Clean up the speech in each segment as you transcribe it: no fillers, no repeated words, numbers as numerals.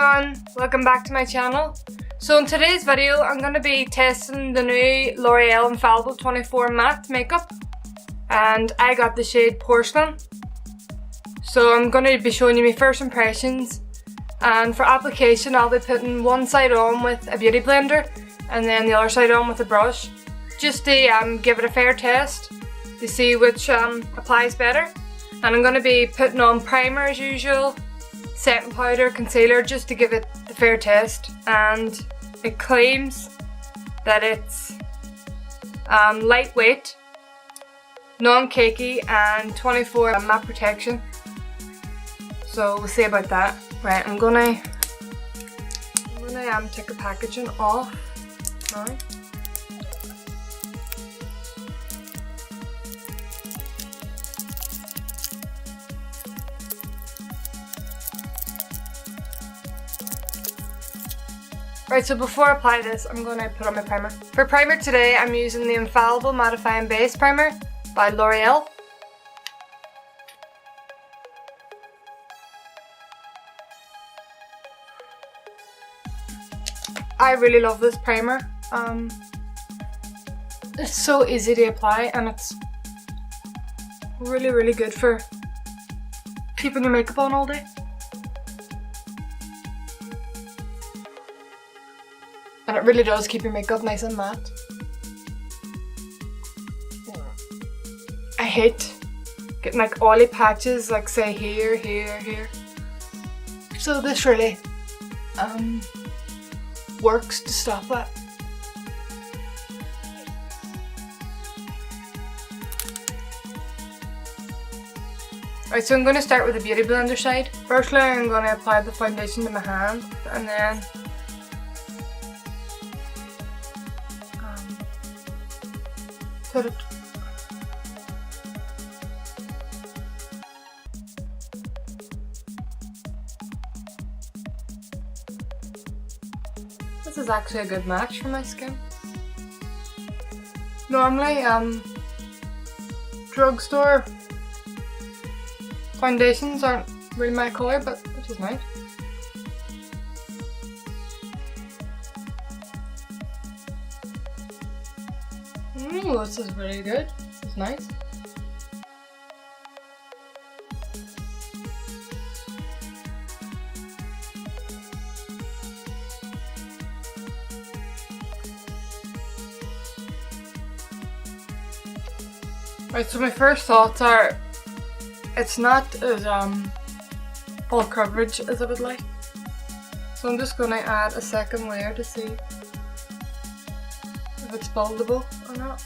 everyone, welcome back to my channel. So in today's video I'm going to be testing the new L'Oreal Infallible 24 matte makeup, and I got the shade Porcelain. So I'm going to be showing you my first impressions, and for application I'll be putting one side on with a beauty blender and then the other side on with a brush, just to give it a fair test to see which applies better. And I'm going to be putting on primer as usual, setting powder, concealer, just to give it the fair test. And it claims that it's lightweight, non-cakey and 24 matte protection. So we'll see about that. Right, I'm gonna take the packaging off now. Right, so before I apply this, I'm going to put on my primer. For primer today, I'm using the Infallible Mattifying Base Primer by L'Oreal. I really love this primer. It's so easy to apply and it's really good for keeping your makeup on all day. And it really does keep your makeup nice and matte. I hate getting like oily patches, like say here. So this really works to stop that. Right, so I'm going to start with the beauty blender side. Firstly, I'm going to apply the foundation to my hand, and then put it . This is actually a good match for my skin. Normally, drugstore foundations aren't really my colour, but this is nice. This is really good. It's nice. Right, so my first thoughts are it's not as full coverage as I would like. So I'm just going to add a second layer to see if it's buildable or not.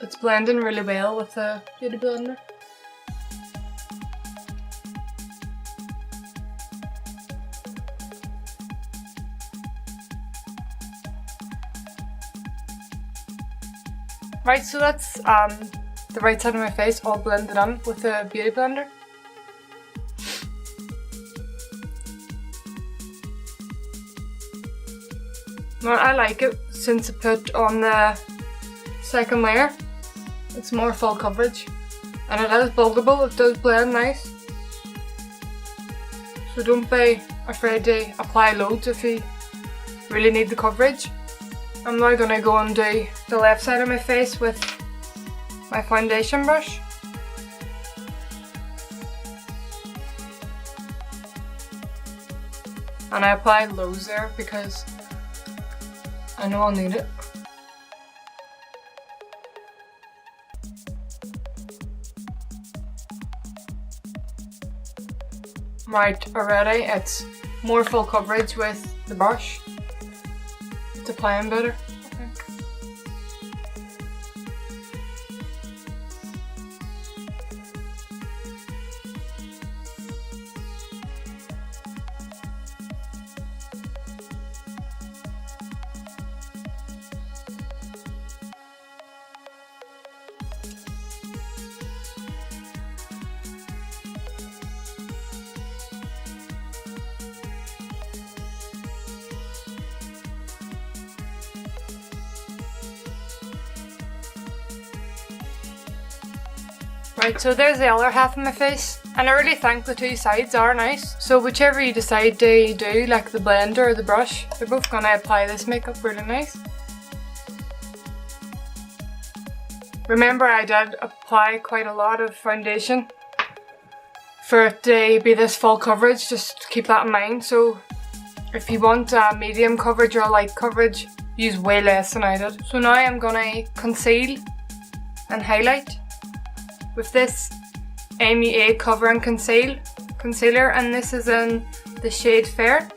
It's blending really well with the beauty blender. Right, so that's the right side of my face all blended in with the beauty blender. Well, I like it since I put on the second layer. It's more full coverage and it is buildable, it does blend nice. So don't be afraid to apply loads if you really need the coverage. I'm now going to go and do the left side of my face with my foundation brush. And I apply loads there because I know I'll need it. Right, already it's more full coverage with the brush. It's applying better, I think. Right, so there's the other half of my face, and I really think the two sides are nice. So whichever you decide to do, like the blender or the brush, they're both going to apply this makeup really nice. Remember, I did apply quite a lot of foundation for it to be this full coverage, just keep that in mind. So if you want a medium coverage or a light coverage, use way less than I did. So now I'm gonna conceal and highlight with this MEA Cover and Concealer, and this is in the shade Fair.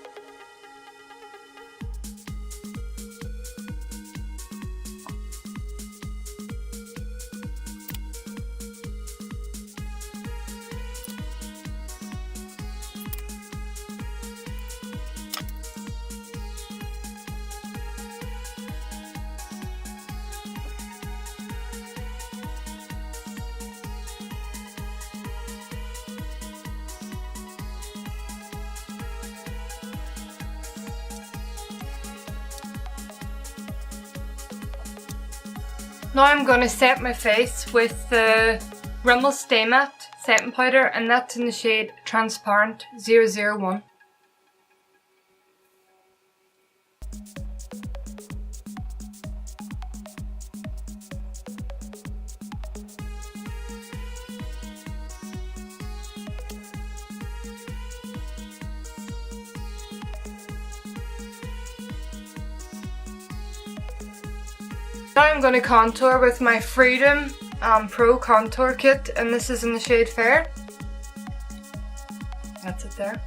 Now I'm going to set my face with the Rimmel Stay Matte setting powder, and that's in the shade Transparent 001. Now I'm going to contour with my Freedom Pro Contour Kit, and this is in the shade Fair. That's it there.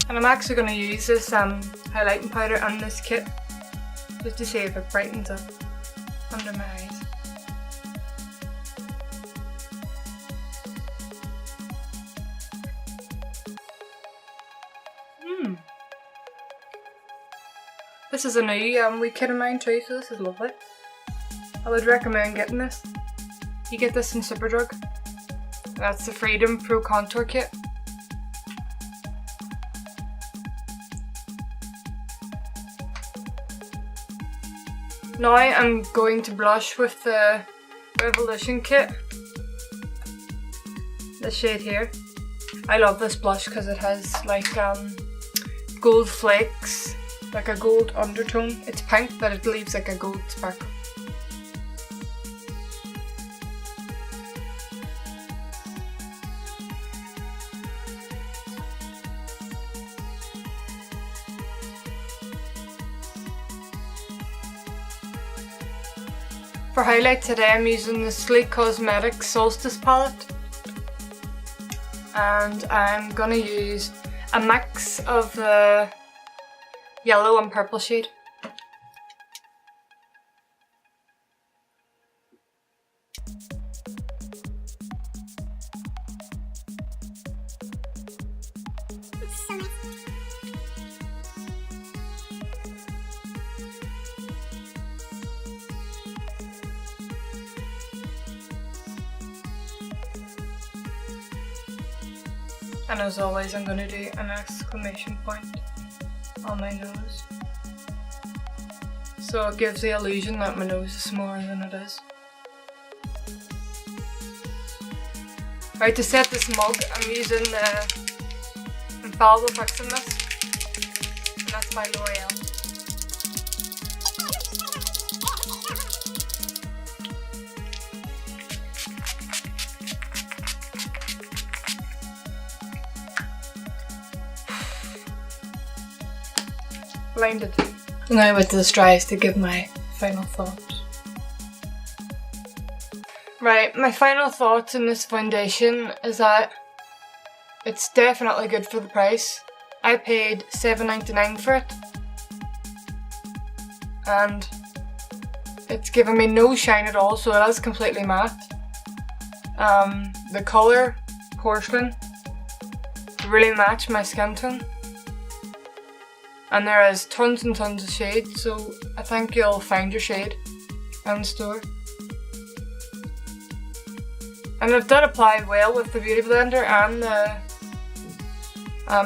And I'm actually going to use this highlighting powder and this kit just to see if it brightens up under my eyes. This is a new wee kit of mine too, so this is lovely. I would recommend getting this. You get this in Superdrug. That's the Freedom Pro Contour Kit. Now I'm going to blush with the Revolution kit, this shade here. I love this blush because it has like gold flakes, like a gold undertone. It's pink but it leaves like a gold sparkle. For highlight today I'm using the Sleek Cosmetics Solstice palette, and I'm gonna use a mix of the yellow and purple shade. And as always, I'm going to do an exclamation point on my nose, so it gives the illusion that my nose is smaller than it is. Right, to set this mug, I'm using the Infallible Fixing Mist, and that's by L'Oreal. Blinded. Now I wait till this dries to give my final thoughts. Right, my final thoughts on this foundation is that it's definitely good for the price. I paid $7.99 for it, and it's given me no shine at all, so it is completely matte. The colour, porcelain, really match my skin tone. And there is tons and tons of shades, so I think you'll find your shade. and store. And it did apply well with the beauty blender and the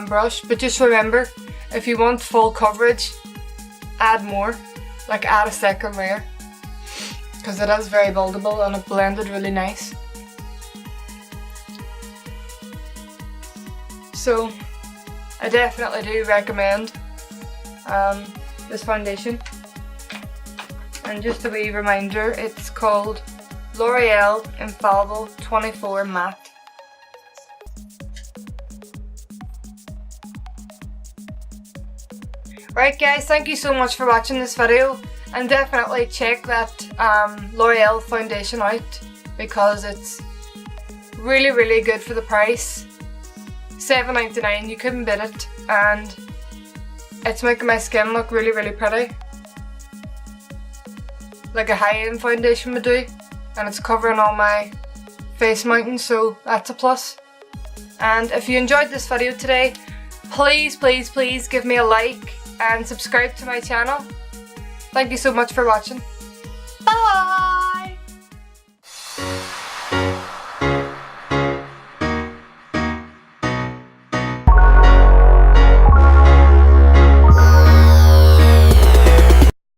brush, but just remember, if you want full coverage, add more, like add a second layer, because it is very buildable and it blended really nice. So I definitely do recommend this foundation. And just a wee reminder, it's called L'Oreal Infallible 24 Matte. Right guys, thank you so much for watching this video, and definitely check that L'Oreal foundation out because it's really good for the price. $7.99, you couldn't beat it, and it's making my skin look really pretty, like a high-end foundation would do, and it's covering all my face mountains, so that's a plus. And if you enjoyed this video today, please give me a like and subscribe to my channel. Thank you so much for watching. Bye!